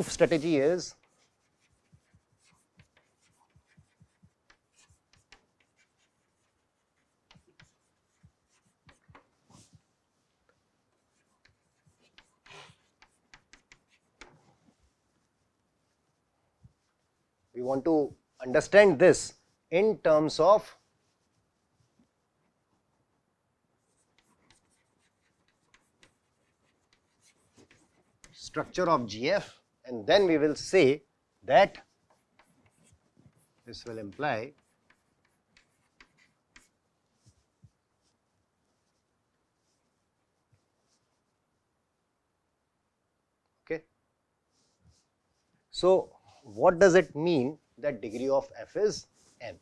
proof strategy is we want to understand this in terms of structure of GF, and then we will say that this will imply okay. So what does it mean that degree of f is n?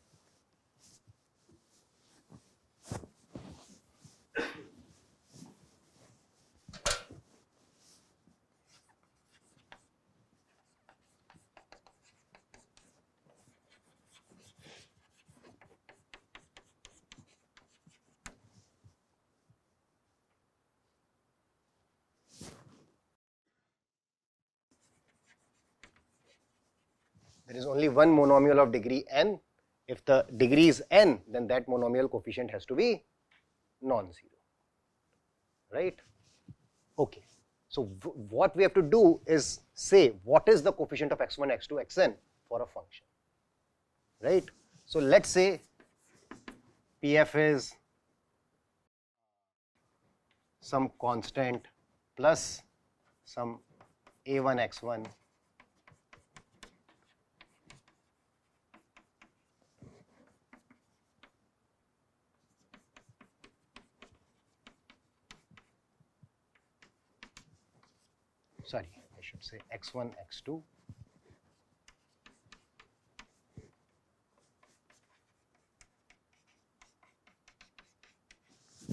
There is only one monomial of degree n. If the degree is n, then that monomial coefficient has to be non-zero, right? Okay. So what we have to do is say what is the coefficient of x1, x2, xn for a function, right? So let's say Pf is some constant plus some a1 x1 sorry, I should say x1, x2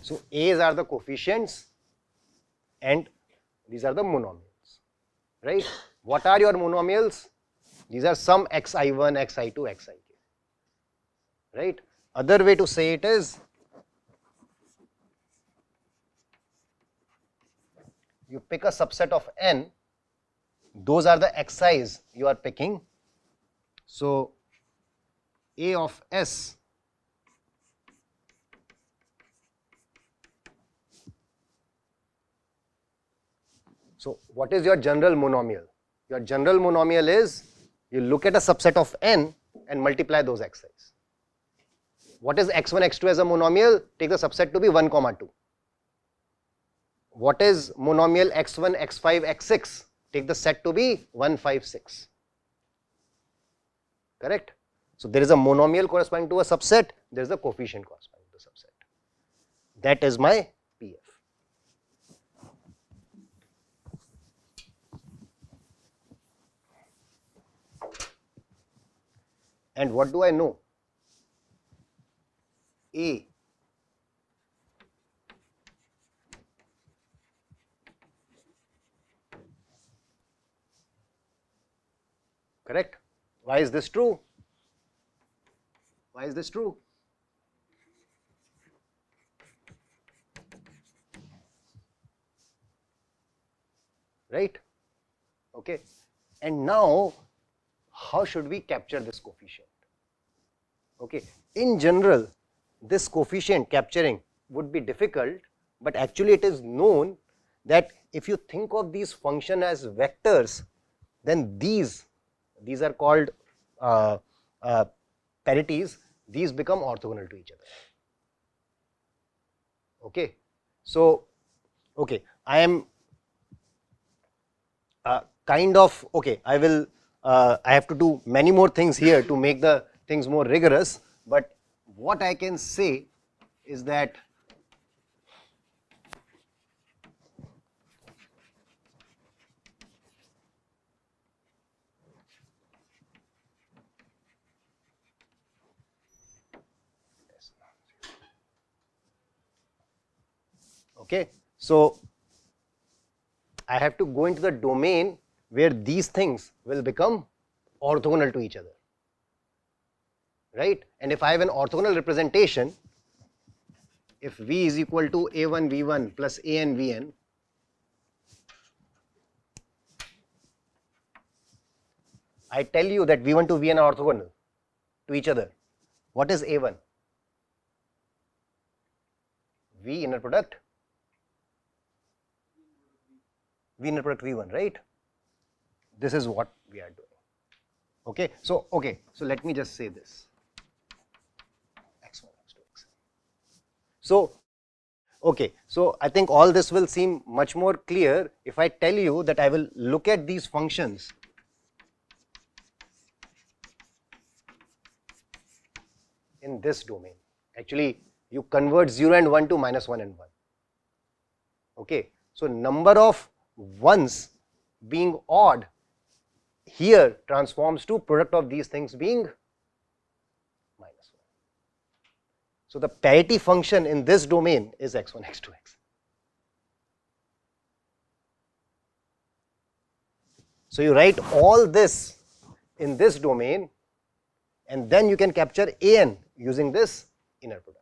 so A's are the coefficients and these are the monomials, right? What are your monomials? These are some xi1, xi2, xik, right? Other way to say it is you pick a subset of n, those are the xi's you are picking. So A of s so what is your general monomial? Your general monomial is you look at a subset of n and multiply those xi's. What is x1, x2 as a monomial? Take the subset to be 1, 2. What is monomial x1, x5, x6? Take the set to be 1, 5, 6. Correct? So there is a monomial corresponding to a subset, there is a coefficient corresponding to the subset. That is my PF. And what do I know? A correct? Why is this true? Why is this true? Right? Okay. And now, how should we capture this coefficient? Okay. In general, this coefficient capturing would be difficult, but actually it is known that if you think of these function as vectors, then these are called parities, these become orthogonal to each other. Okay. So, okay, I am kind of, okay, I have to do many more things here to make the things more rigorous, but what I can say is that okay, so I have to go into the domain where these things will become orthogonal to each other, right? And if I have an orthogonal representation, if V is equal to A1 V1 plus AN Vn, I tell you that V1 to Vn are orthogonal to each other. What is A1? V inner product, V inner product V1, right? This is what we are doing. Okay, so let me just say this. X1, X2, X. So I think all this will seem much more clear if I tell you that I will look at these functions in this domain. Actually, you convert 0 and 1 to -1 and 1. Okay, so number of ones being odd here transforms to product of these things being -1. So the parity function in this domain is x1, x2, x. So you write all this in this domain, and then you can capture an using this inner product.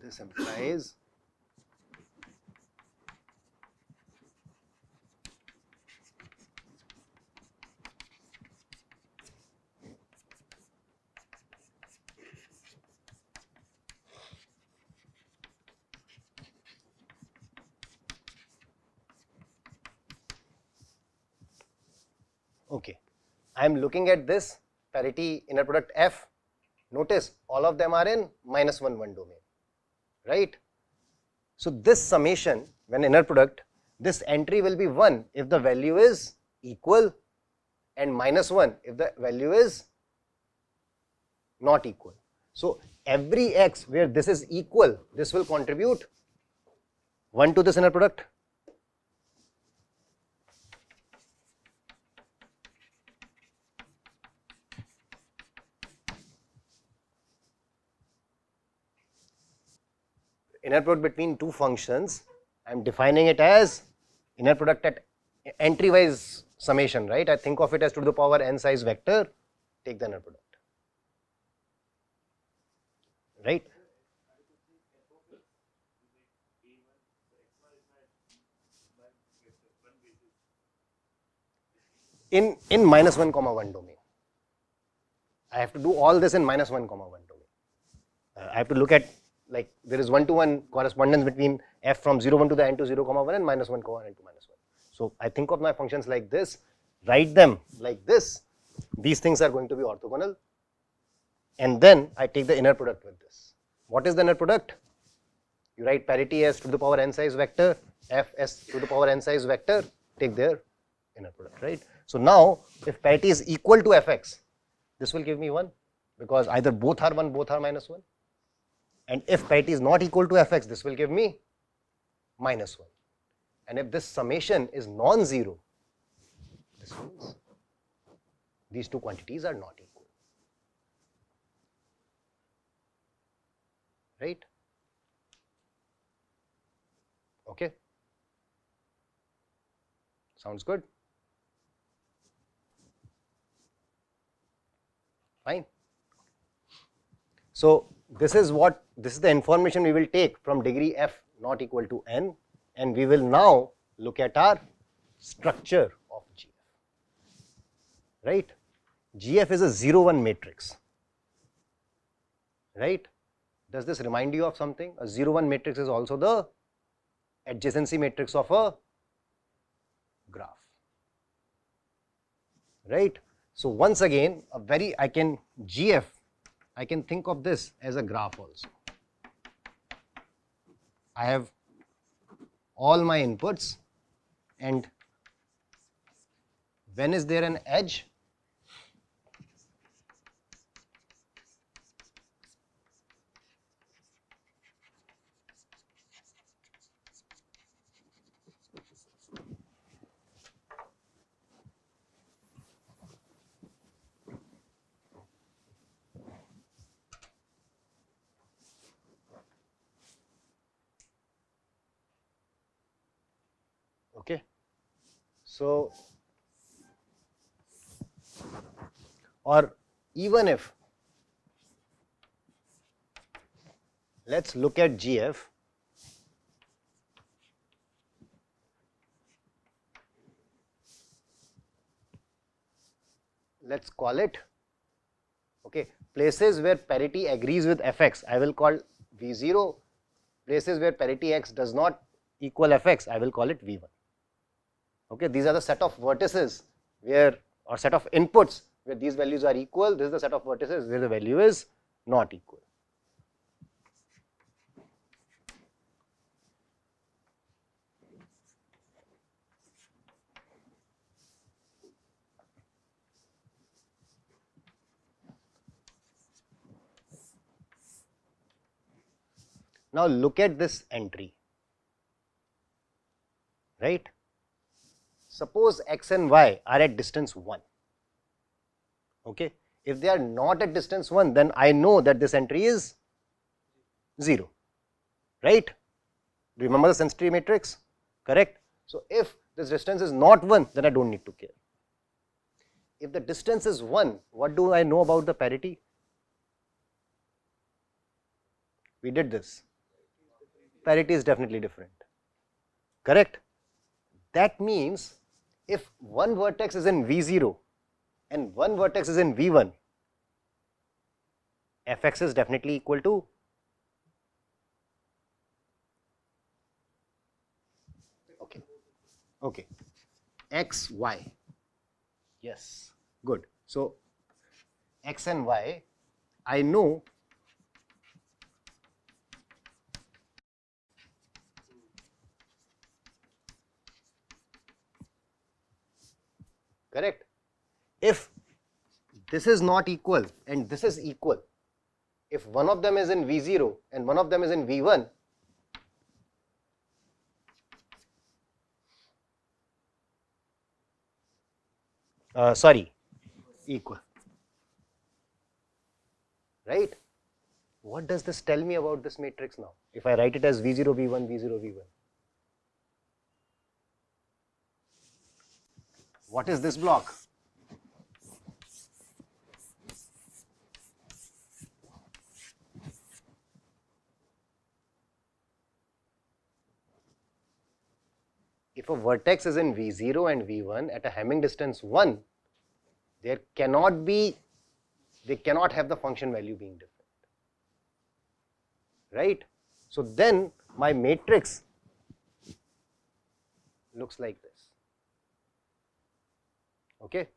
This implies okay, I am looking at this parity inner product F. Notice all of them are in -1, 1 domain, right? So this summation, when inner product, this entry will be 1 if the value is equal and -1 if the value is not equal. So every x where this is equal, this will contribute 1 to this inner product. Inner product between two functions, I am defining it as inner product at entry wise summation, right? I think of it as 2 to the power n size vector, take the inner product, right? In -1, 1 domain. I have to do all this in -1, 1 domain. I have to look at, like, there is 1-to-1 correspondence between f from 0, 1 to the n to 0, 1 and -1, n to -1. So I think of my functions like this, write them like this. These things are going to be orthogonal, and then I take the inner product with this. What is the inner product? You write parity as 2 to the power n size vector, f as 2 to the power n size vector, take their inner product, right? So now if parity is equal to fx, this will give me 1 because either both are 1, both are -1. And if parity is not equal to fx, this will give me -1. And if this summation is non-zero, this means these two quantities are not equal, right? Okay, sounds good. Fine. So this is the information we will take from degree f not equal to n, and we will now look at our structure of GF, right? GF is a 0-1 matrix, right? Does this remind you of something? A 0-1 matrix is also the adjacency matrix of a graph, right? So once again, GF, I can think of this as a graph also. I have all my inputs, and when is there an edge? So, or even if, let's look at GF. Let's call it, okay, places where parity agrees with fx, I will call V0. Places where parity x does not equal fx, I will call it V1. Okay, these are the set of vertices where, or set of inputs where these values are equal. This is the set of vertices where the value is not equal. Now look at this entry, right? Suppose x and y are at distance 1. Okay, if they are not at distance 1, then I know that this entry is 0, right? Do you remember the sensitivity matrix? Correct. So if this distance is not 1, then I don't need to care. If the distance is 1, what do I know about the parity? We did this. Parity is definitely different. Correct. That means if one vertex is in V0 and one vertex is in V1, fx is definitely equal to okay x y. Yes, good. So x and y, I know correct. If this is not equal and this is equal, if one of them is in V0 and one of them is in V1, equal, right? What does this tell me about this matrix now? If I write it as V0, V1, V0, V1, what is this block? If a vertex is in V0 and V1 at a Hamming distance 1, they cannot have the function value being different, right? So then my matrix looks like this. Okay.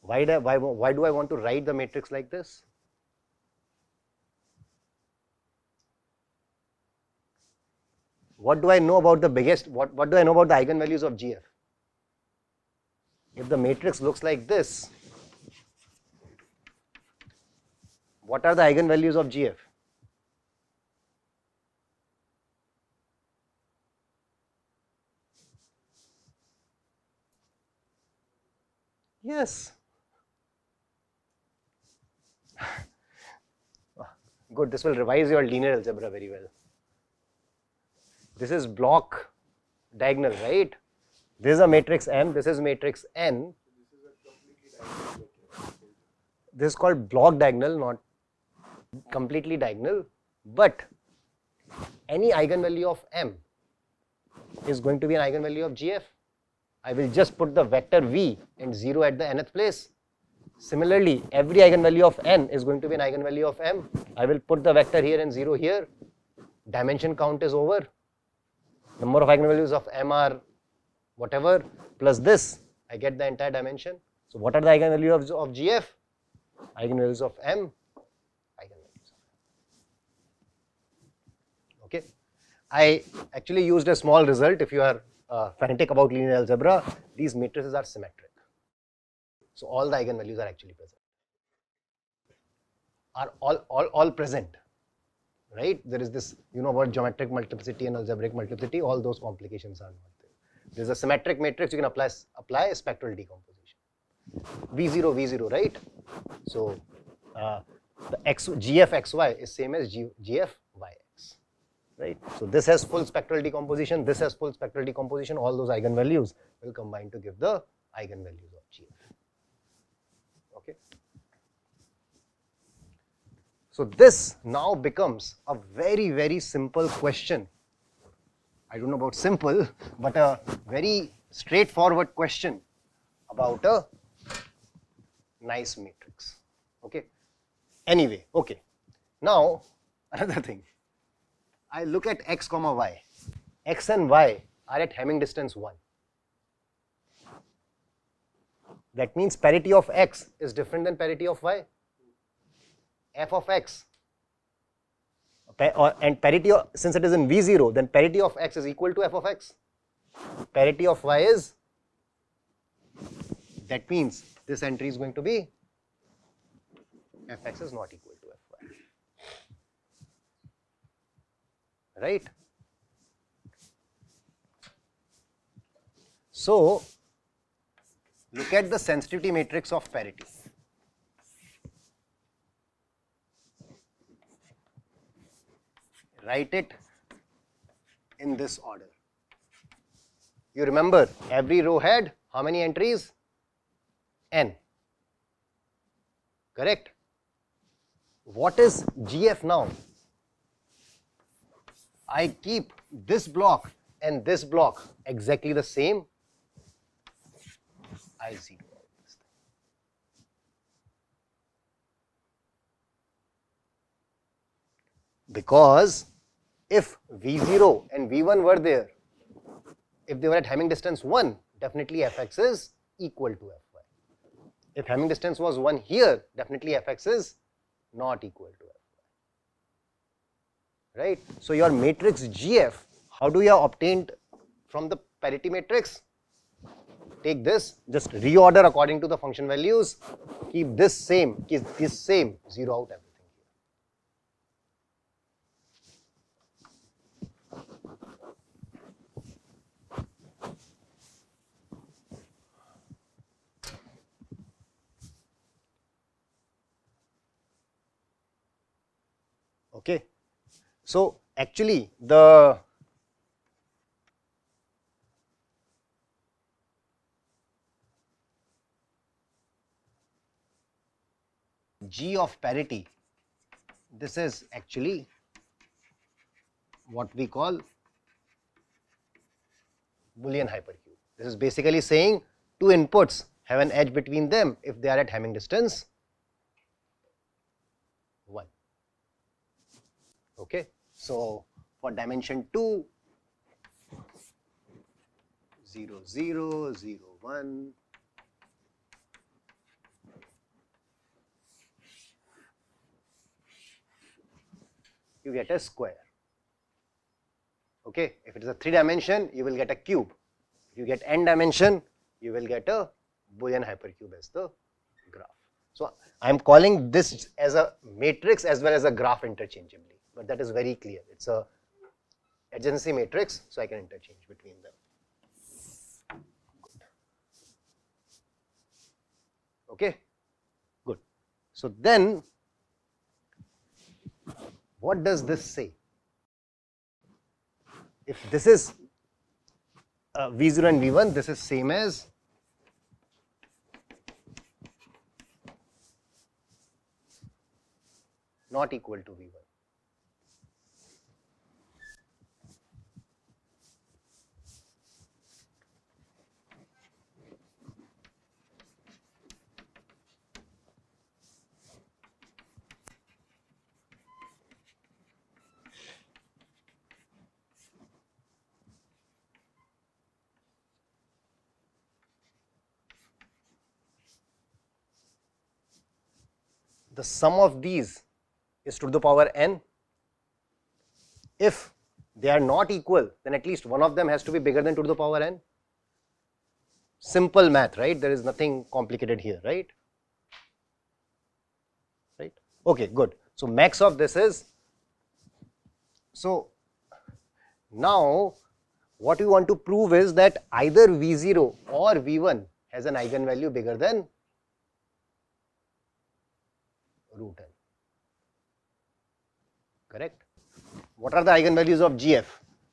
Why do I want to write the matrix like this? What do I know about the biggest, what do I know about the eigenvalues of GF? If the matrix looks like this, what are the eigenvalues of GF? Yes. Good, this will revise your linear algebra very well. This is block diagonal, right? This is a matrix M, this is matrix N. This is called block diagonal, not completely diagonal, but any eigenvalue of M is going to be an eigenvalue of GF. I will just put the vector V and 0 at the nth place. Similarly, every eigenvalue of N is going to be an eigenvalue of M. I will put the vector here and 0 here. Dimension count is over. Number of eigenvalues of M are whatever plus this, I get the entire dimension. So what are the eigenvalues of GF? Eigenvalues of M, eigenvalues of M. Okay. I actually used a small result. If you are fanatic about linear algebra, these matrices are symmetric. So all the eigenvalues are actually present, are all present, right? There is this, you know about geometric multiplicity and algebraic multiplicity, all those complications are not there. There is a symmetric matrix, you can apply a spectral decomposition. V0, V0, right? So the GF xy is same as GF yx. right? So this has full spectral decomposition, this has full spectral decomposition, all those eigenvalues will combine to give the eigenvalues of GF. Okay. So this now becomes a very, very simple question. I don't know about simple, but a very straightforward question about a nice matrix. Okay. Anyway, okay. Now another thing. I look at x comma y. X and y are at Hamming distance 1. That means parity of x is different than parity of y. F of x and parity of, since it is in V0, then parity of x is equal to f of x. Parity of y is, that means this entry is going to be fx is not equal to fy. Right? So look at the sensitivity matrix of parity. Write it in this order. You remember every row had how many entries? N. Correct? What is GF now? I keep this block and this block exactly the same. I zero out this thing. Because if V0 and V1 were there, if they were at Hamming distance 1, definitely fx is equal to fy. If Hamming distance was 1 here, definitely fx is not equal to fy. Right? So your matrix GF, how do you obtain from the parity matrix? Take this, just reorder according to the function values, keep this same, zero out everything here. Okay. So actually the G of parity, this is actually what we call Boolean hypercube. This is basically saying two inputs have an edge between them if they are at Hamming distance 1. Okay. So for dimension 2, 0, 0, 0, 1, you get a square. Okay. If it is a 3 dimension, you will get a cube. If you get n dimension, you will get a Boolean hypercube as the graph. So I am calling this as a matrix as well as a graph interchangeably, but that is very clear. It's a adjacency matrix, so I can interchange between them. Good. Okay, good. So then, what does this say? If this is V0 and V1, this is same as not equal to V1. The sum of these is to the power n. If they are not equal, then at least one of them has to be bigger than 2 to the power n. Simple math, right? There is nothing complicated here, right? Right? Okay, good. So max of this is, so now what we want to prove is that either V0 or V1 has an eigenvalue bigger than root n. Correct? what are the eigenvalues of GF?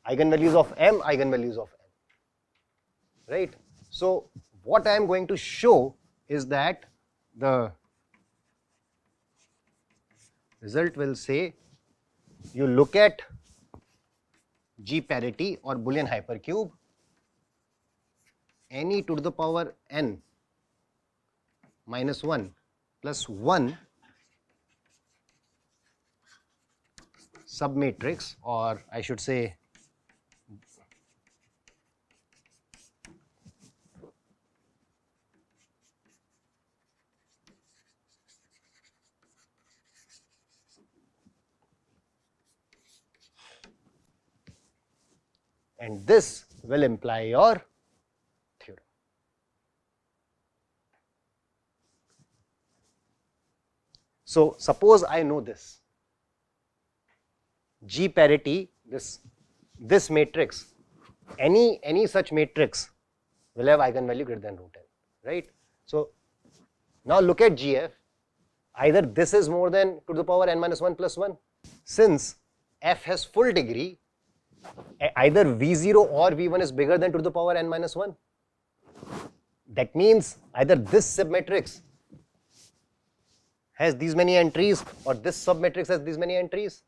Eigenvalues of M, eigenvalues of N, right? So what I am going to show is that the result will say you look at G parity or Boolean hypercube, any to the power n minus 1 plus 1 submatrix, or I should say and this will imply your theorem. So suppose I know this G parity, this matrix, any such matrix will have eigenvalue greater than root n, right? So now look at GF, either this is more than to the power n minus 1 plus 1, since f has full degree, either V0 or V1 is bigger than to the power n minus 1. That means either this submatrix has these many entries or this submatrix has these many entries.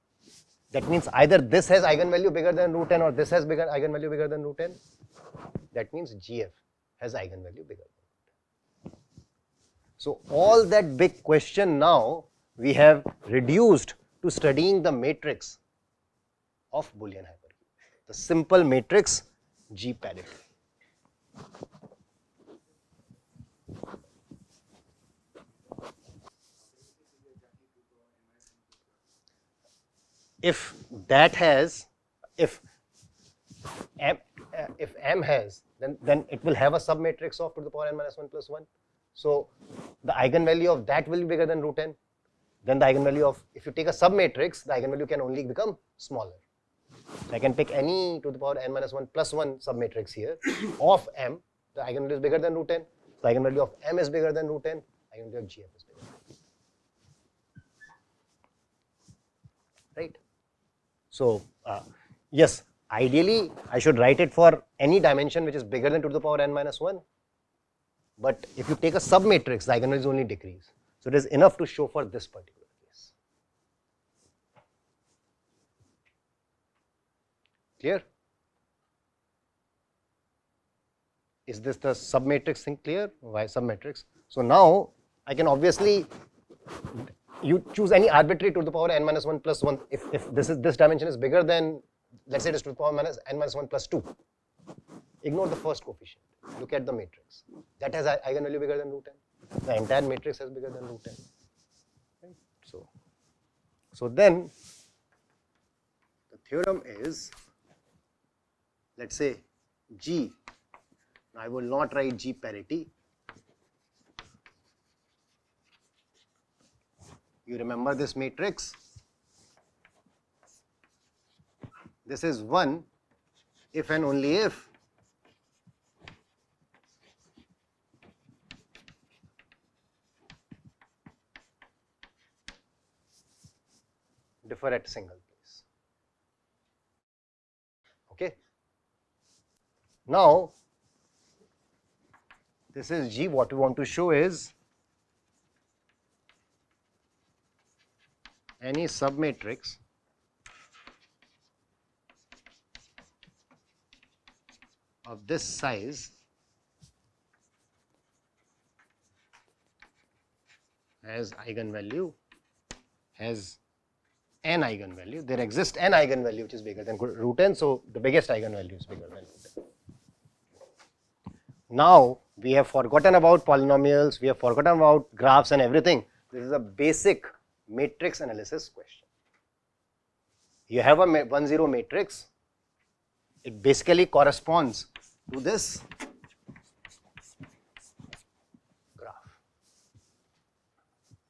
That means either this has eigenvalue bigger than root n or this has eigenvalue bigger than root n. That means GF has eigenvalue bigger than root n. So all that big question now we have reduced to studying the matrix of Boolean hypercube, the simple matrix G parity. If that has, if M has, then it will have a submatrix of to the power n minus 1 plus 1. So the eigenvalue of that will be bigger than root n. Then the eigenvalue of, if you take a submatrix, the eigenvalue can only become smaller. So I can pick any to the power n minus 1 plus 1 submatrix here of M, the eigenvalue is bigger than root n. The eigenvalue of M is bigger than root n, eigenvalue of GF is bigger. Right? So yes, ideally I should write it for any dimension which is bigger than to the power n minus 1. But if you take a submatrix, the eigenvalues only decrease. So it is enough to show for this particular case. Clear? Is this the submatrix thing clear? Why submatrix? So now I can obviously, you choose any arbitrary to the power n minus 1 plus 1. If this dimension is bigger than, let's say it is to the power n minus 1 plus 2. Ignore the first coefficient. Look at the matrix. That has eigenvalue bigger than root n. The entire matrix has bigger than root n. Right? So then the theorem is, let's say G. I will not write G parity. You remember this matrix? This is 1 if and only if differ at a single place. Okay. Now, this is G. What we want to show is any submatrix of this size has eigenvalue, has n eigenvalue. There exists n eigenvalue which is bigger than root n, so the biggest eigenvalue is bigger than root n. Now we have forgotten about polynomials, we have forgotten about graphs and everything. This is a basic matrix analysis question. You have a 1-0 matrix, it basically corresponds to this graph,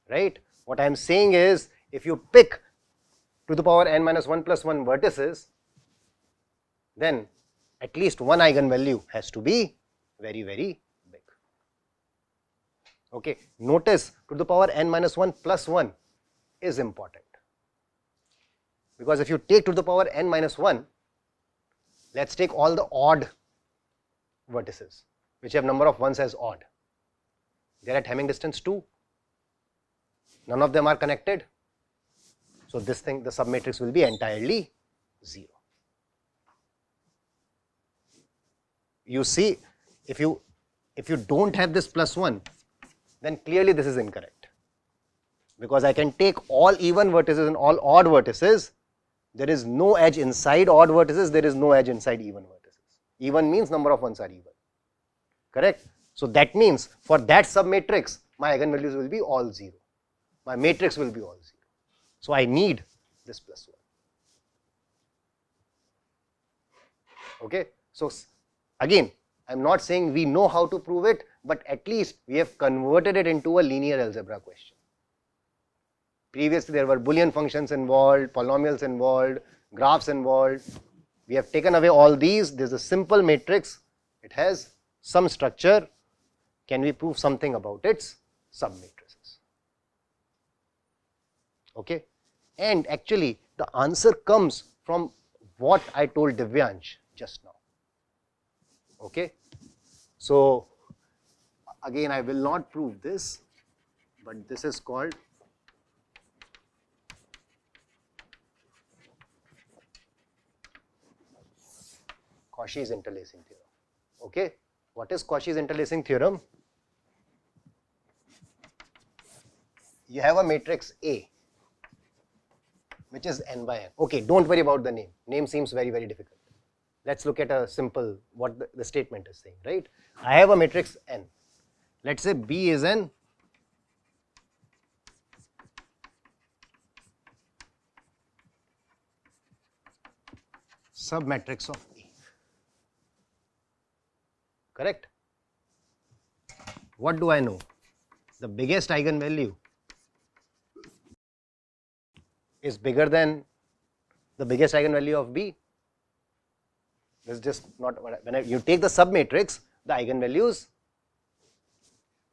right? What I am saying is, if you pick to the power n minus 1 plus 1 vertices, then at least one eigenvalue has to be very, very big. Okay, notice to the power n minus 1 plus 1 is important. because if you take to the power n minus 1, let's take all the odd vertices which have number of ones as odd. They are at Hamming distance 2. None of them are connected. So this thing, the submatrix will be entirely 0. You see, if you don't have this plus 1, then clearly this is incorrect, because I can take all even vertices and all odd vertices. There is no edge inside odd vertices, there is no edge inside even vertices. Even means number of ones are even, correct? So that means for that submatrix, my eigenvalues will be all 0. My matrix will be all 0. So I need this plus 1. Okay. So again, I am not saying we know how to prove it, but at least we have converted it into a linear algebra question. Previously there were Boolean functions involved, polynomials involved, graphs involved. We have taken away all these. There is a simple matrix, it has some structure. Can we prove something about its submatrices? Okay. And actually the answer comes from what I told Divyansh just now. Okay. So again, I will not prove this, but this is called Cauchy's interlacing theorem. Okay. What is Cauchy's interlacing theorem? You have a matrix A which is n by n. Okay, don't worry about the name. Name seems very, very difficult. Let's look at a simple, what the statement is saying, right? I have a matrix n. Let's say B is an submatrix of A. Correct? What do I know? The biggest eigenvalue is bigger than the biggest eigenvalue of B. This is just not, when you take the submatrix, the eigenvalues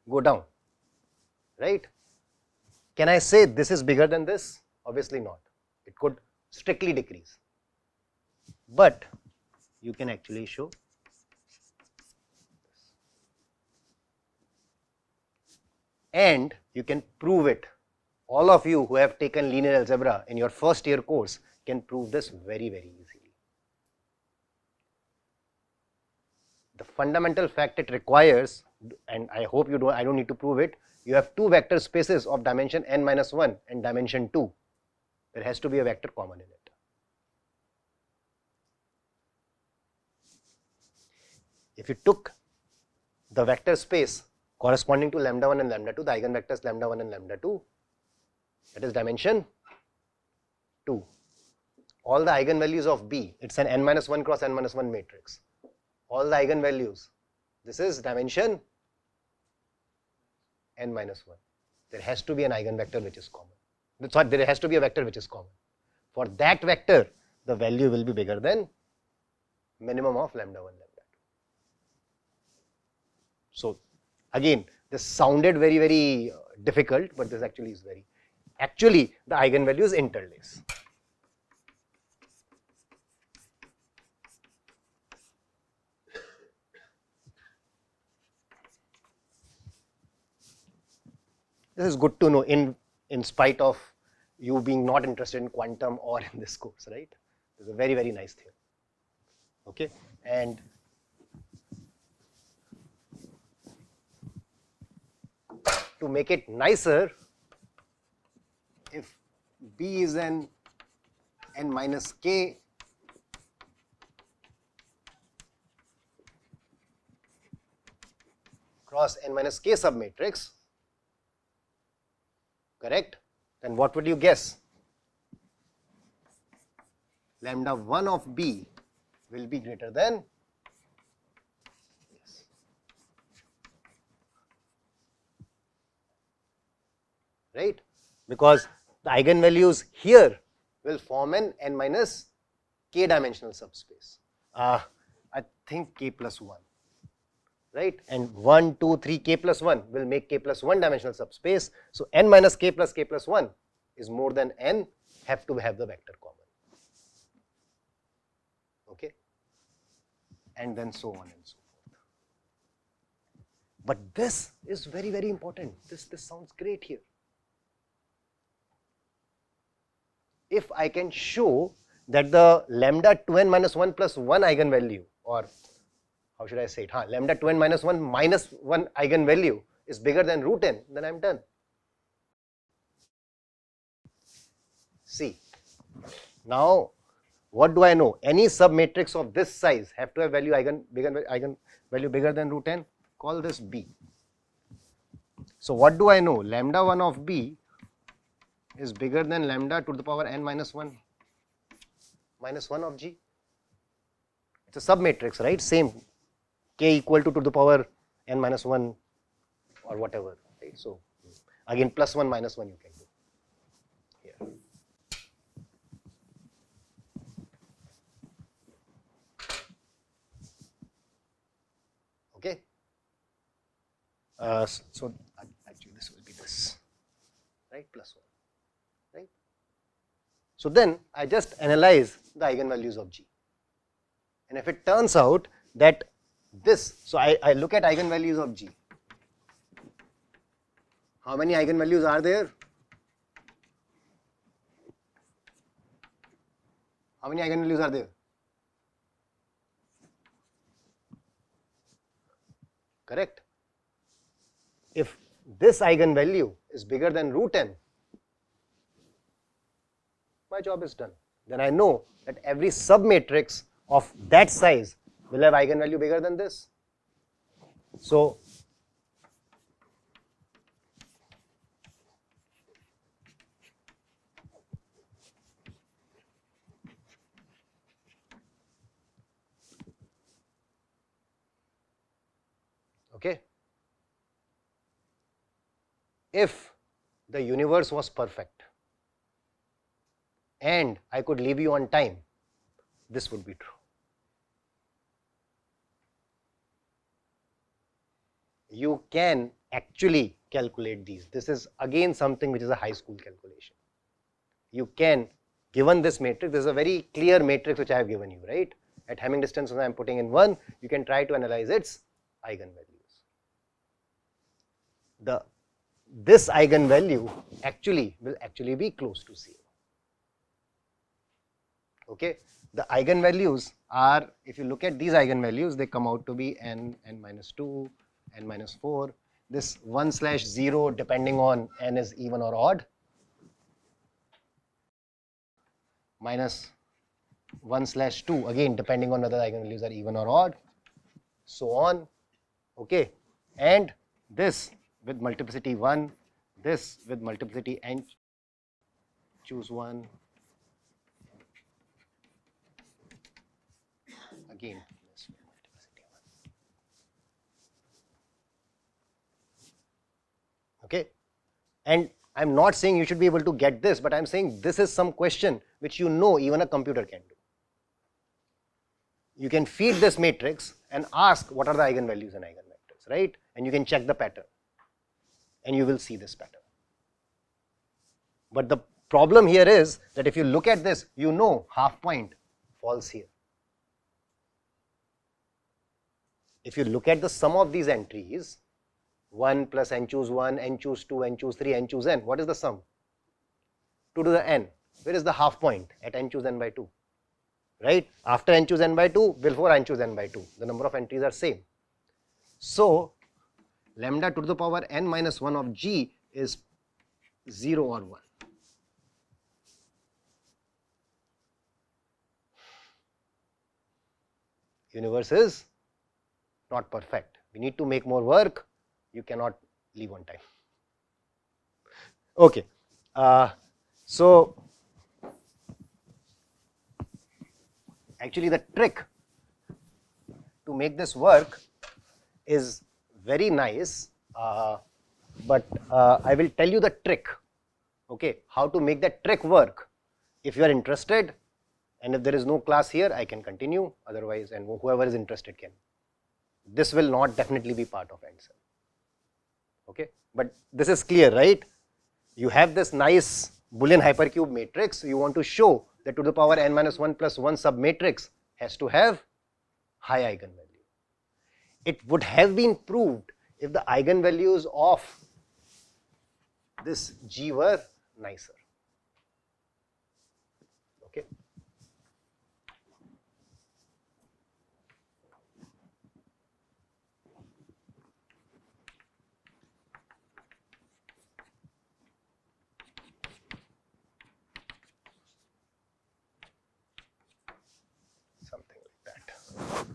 go down, right? Can I say this is bigger than this? Obviously not. It could strictly decrease. But you can actually show this. And you can prove it. All of you who have taken linear algebra in your first year course can prove this very, very easily. The fundamental fact it requires, and I hope you don't, I don't need to prove it, you have two vector spaces of dimension n minus 1 and dimension 2. There has to be a vector common in it. If you took the vector space corresponding to lambda 1 and lambda 2, the eigenvectors lambda 1 and lambda 2, that is dimension 2. All the eigenvalues of B, it's an n minus 1 cross n minus 1 matrix. All the eigenvalues, this is dimension n minus 1. There has to be an eigenvector which is common. Sorry, there has to be a vector which is common. For that vector, the value will be bigger than minimum of lambda 1, lambda 2. So again, this sounded very, very difficult, but this actually is very, actually the eigenvalues interlace. This is good to know in spite of you being not interested in quantum or in this course, right? This is a very, very nice theorem. Okay, and to make it nicer, if B is an n minus k cross n minus k submatrix, correct, then what would you guess? Lambda 1 of B will be greater than, yes, right, because the eigenvalues here will form an n minus k dimensional subspace. I think k plus 1, right, and 1, 2, 3, k plus 1 will make k plus 1 dimensional subspace. So n minus k plus 1 is more than n, have to have the vector common. okay, and then so on and so forth. But this is very, very important. This sounds great here. If I can show that the lambda 2n minus 1 plus 1 eigenvalue, or how should I say it, lambda 2n minus 1 minus 1 eigenvalue is bigger than root n, then I am done. See, now what do I know? Any submatrix of this size have to have eigenvalue bigger than root n. Call this B. So what do I know? Lambda 1 of B is bigger than lambda to the power n minus 1 of G. It's a submatrix, right? Same, k equal to the power n minus 1 or whatever, right? So again, plus 1 minus 1 you can do here. Okay. So actually this will be this, right? Plus 1, right? So then I just analyze the eigenvalues of G, and if it turns out that this, so I look at eigenvalues of G. How many eigenvalues are there? How many eigenvalues are there? Correct. If this eigenvalue is bigger than root n, my job is done. Then I know that every submatrix of that size will have eigenvalue bigger than this. So okay, if the universe was perfect and I could leave you on time, this would be true. You can actually calculate these. This is again something which is a high school calculation. You can, given this matrix, this is a very clear matrix which I have given you, right? At Hamming distance, when I am putting in 1, you can try to analyze its eigenvalues. This eigenvalue will actually be close to 0. Okay, the eigenvalues are, if you look at these eigenvalues, they come out to be n minus 2, n minus 4, this 1/0 depending on n is even or odd, minus 1/2 again depending on whether the eigenvalues are even or odd, so on, okay, and this with multiplicity 1, this with multiplicity n, choose 1, again this with multiplicity 1. Okay, and I am not saying you should be able to get this, but I am saying this is some question which you know even a computer can do. You can feed this matrix and ask what are the eigenvalues and eigenvectors, right? And you can check the pattern and you will see this pattern. But the problem here is that if you look at this, you know half point falls here. If you look at the sum of these entries, 1 plus n choose 1, n choose 2, n choose 3, n choose n, what is the sum? 2 to the n. Where is the half point? At n choose n by 2, right? After n choose n by 2, before n choose n by 2, the number of entries are same. So lambda to the power n minus 1 of G is 0 or 1. Universe is not perfect. We need to make more work. You cannot leave on time. Okay. So actually the trick to make this work is very nice, but I will tell you the trick, okay, how to make that trick work. If you are interested, and if there is no class here, I can continue, otherwise, and whoever is interested can. This will not definitely be part of answer, okay, but this is clear, right? You have this nice Boolean hypercube matrix, you want to show that to the power n minus 1 plus 1 submatrix has to have high eigenvalue. It would have been proved if the eigenvalues of this G were nicer. Okay. Something like that.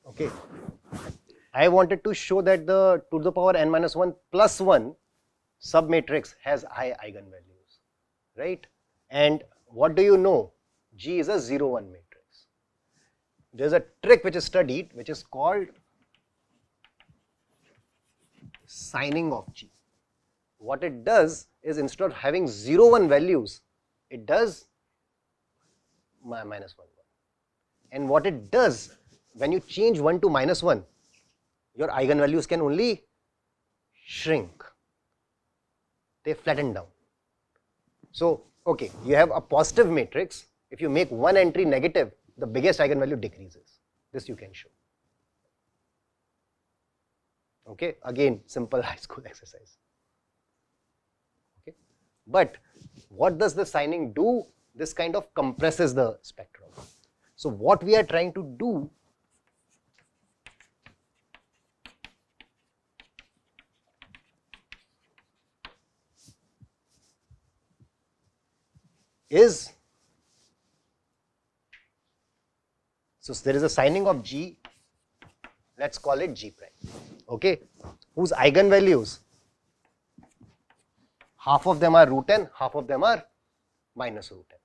Okay. I wanted to show that the to the power n minus 1 plus 1 submatrix has high eigenvalues, right? And what do you know? G is a 0, 1 matrix. There's a trick which is studied which is called signing of G. What it does is instead of having 0, 1 values, it does minus 1, 1. And what it does, when you change 1 to minus 1, your eigenvalues can only shrink. They flatten down. So, okay, you have a positive matrix. If you make one entry negative, the biggest eigenvalue decreases. This you can show. Okay, again, simple high school exercise. Okay, but what does the signing do? This kind of compresses the spectrum. So, what we are trying to do is, so there is a signing of G, let's call it G prime, okay, whose eigenvalues, half of them are root n, half of them are minus root n.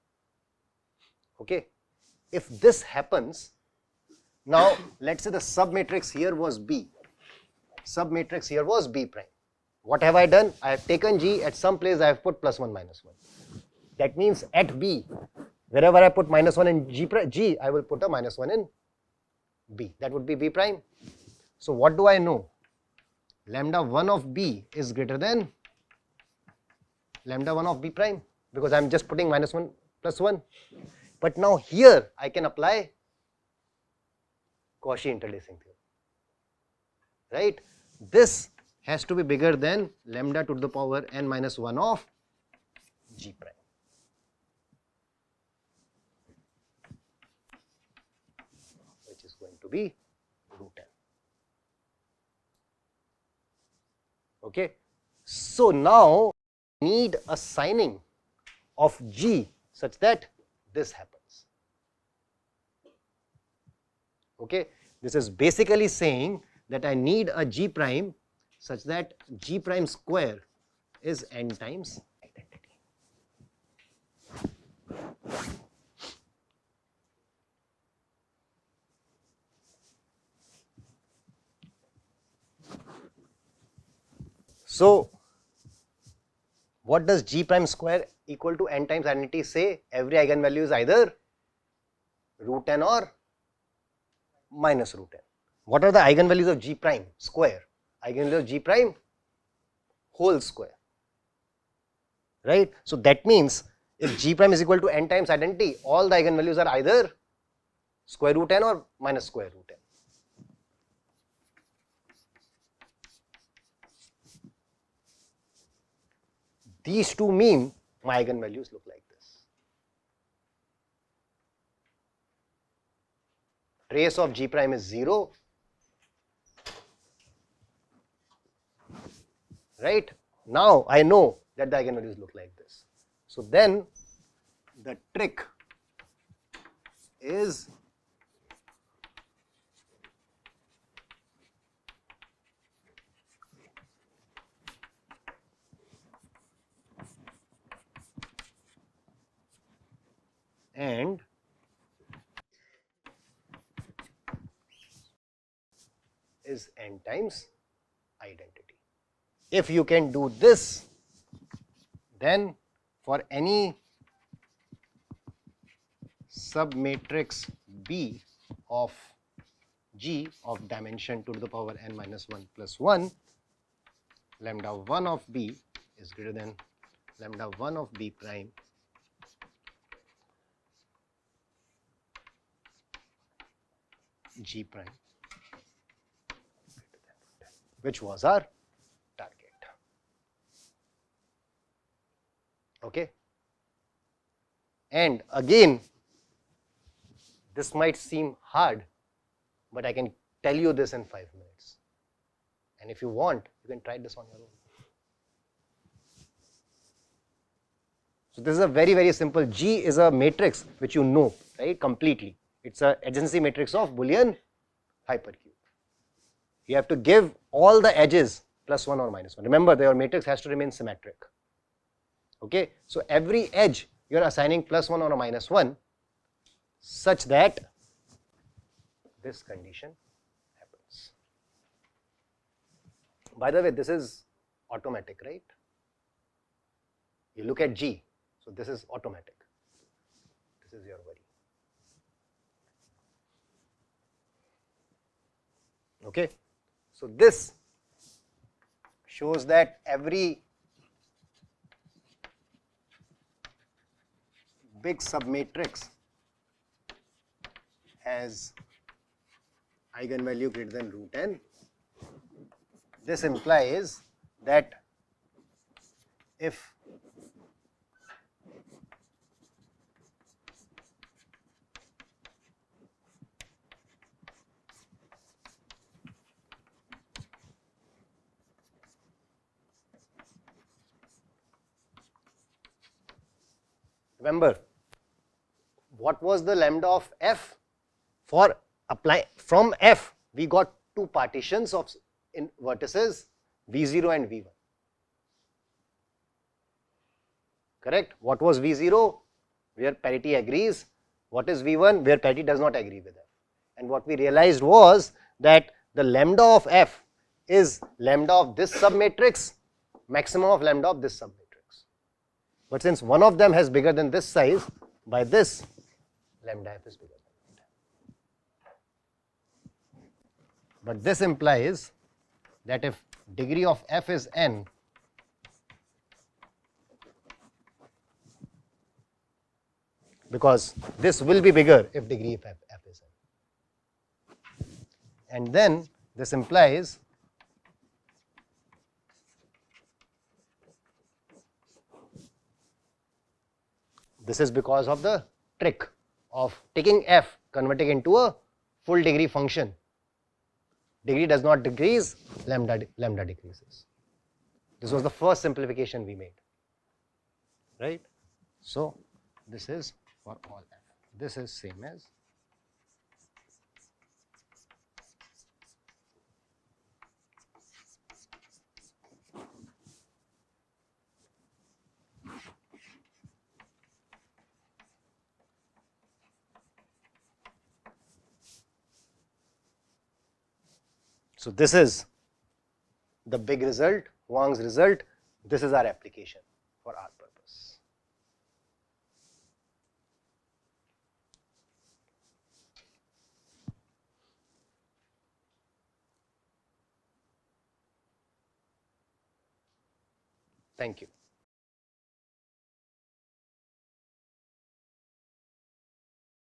Okay, if this happens, now let's say the submatrix here was B, submatrix here was B prime. What have I done? I have taken G, at some place I have put plus 1 minus 1. That means at B, wherever I put minus 1 in G, I will put a minus 1 in B. That would be B prime. So what do I know? Lambda 1 of B is greater than lambda 1 of B prime, because I am just putting minus 1 plus 1. But now here I can apply Cauchy interlacing theorem, right? This has to be bigger than lambda to the power n minus 1 of G prime. Which is going to be root n. Okay. So now we need a signing of G such that this happens. Okay. This is basically saying that I need a G prime such that G prime square is n times identity. So, what does G prime square equal to n times identity say? Every eigenvalue is either root n or minus root n. What are the eigenvalues of G prime square? Eigenvalue of G prime whole square, right? So that means if G prime is equal to n times identity, all the eigenvalues are either square root n or minus square root n. These two mean my eigenvalues look like this. Trace of G prime is 0, right? Now I know that the eigenvalues look like this. So then the trick is and is n times identity. If you can do this, then for any submatrix B of G of dimension to the power n minus 1 plus 1, lambda 1 of B is greater than lambda 1 of B prime G prime, which was our target. Okay. And again, this might seem hard, but I can tell you this in 5 minutes. And if you want, you can try this on your own. So this is a very, very simple. G is a matrix which you know, right, completely. It's a adjacency matrix of Boolean hypercube. You have to give all the edges plus 1 or minus 1. Remember, your matrix has to remain symmetric. Okay, so every edge you are assigning plus 1 or minus 1 such that this condition happens. By the way, this is automatic, right? You look at G, so this is automatic. This is your worry. Okay, so this shows that every big submatrix has eigenvalue greater than root n. This implies that if remember, what was the lambda of f? For apply from f, we got two partitions of in vertices v0 and v1. Correct? What was v0? Where parity agrees. What is v1? Where parity does not agree with f. And what we realized was that the lambda of f is lambda of this submatrix, maximum of lambda of this submatrix. But since one of them has bigger than this size, by this lambda f is bigger than that. But this implies that if degree of f is n, because this will be bigger if degree of f is n. And then this implies this is because of the trick of taking f, converting into a full degree function. Degree does not decrease, lambda decreases. This was the first simplification we made, right? So this is for all f. This is same as so this is the big result, Huang's result. This is our application for our purpose. Thank you.